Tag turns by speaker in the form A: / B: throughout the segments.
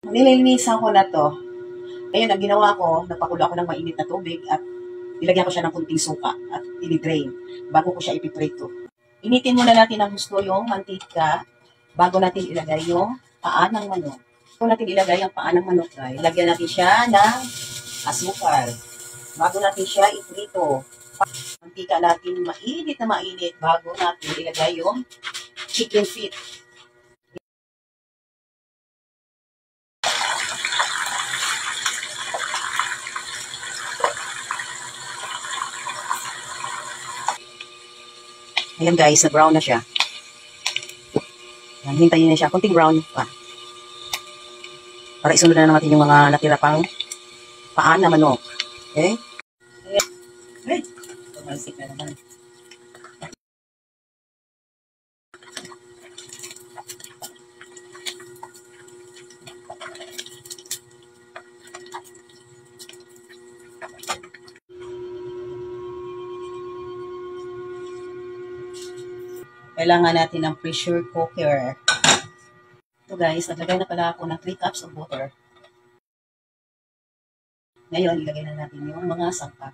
A: Nililinisan ko na to. Ayun, ang ginawa ko, nagpakulo ako ng mainit na tubig at ilagyan ko siya ng kunting suka at i-drain bago ko siya ipiprito. Initin muna natin ng gusto yung mantika bago natin ilagay yung paa ng manok. Bago natin ilagay ang paa ng manok, guys, ilagyan natin siya ng asukal. Bago natin siya iprito. Mantika natin mainit na mainit bago natin ilagay yung chicken feet. Ayan guys, na-brown na siya. Ayan, hintayin na siya. Kunting brown pa. Para isunod na natin yung mga natira pang paa na manok. Okay? Ay, tumalsik na naman. Kailangan natin ng pressure cooker. So guys, naglagay na pala ako ng 3 cups of water. Ngayon, ilagay na natin yung mga sangkap.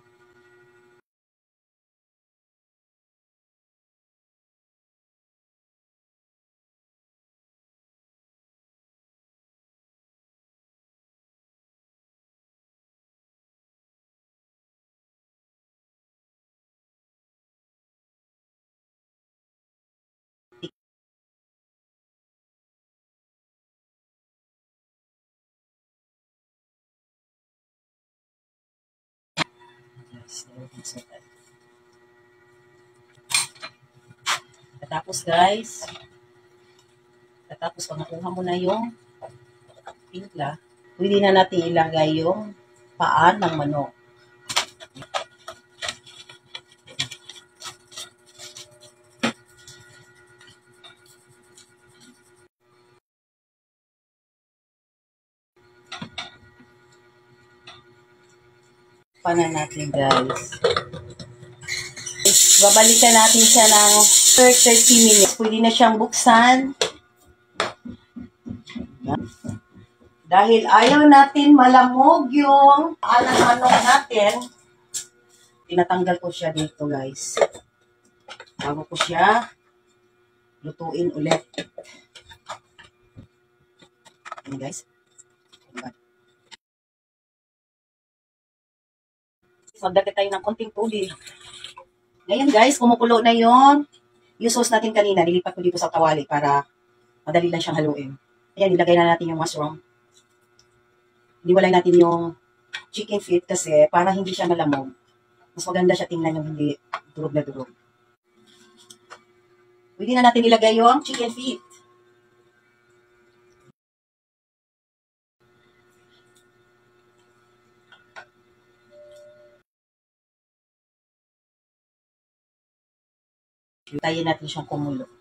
A: Tapos pag nakuha mo na yung timpla, pwede na natin ilagay yung paa ng manok. Pana natin guys. Babalikan natin siya ng 30 minutes. Pwede na siyang buksan. Dahil ayaw natin malamog yung alang-anong natin, tinatanggal ko siya dito guys. Bago ko siya lutuin ulit. Ayan guys. Magdagdag tayo ng konting tubig. Ngayon guys, kumukulo na yung sauce natin kanina. Nilipat ko dito sa tawali para madali lang siyang haluin. Ayan, ilagay na natin yung mushroom. Hiwalay natin yung chicken feet kasi para hindi siya malamog. Mas maganda siya tingnan yung hindi durog na durog. Pwede na natin ilagay yung chicken feet. Hintayin natin siyang kumulo.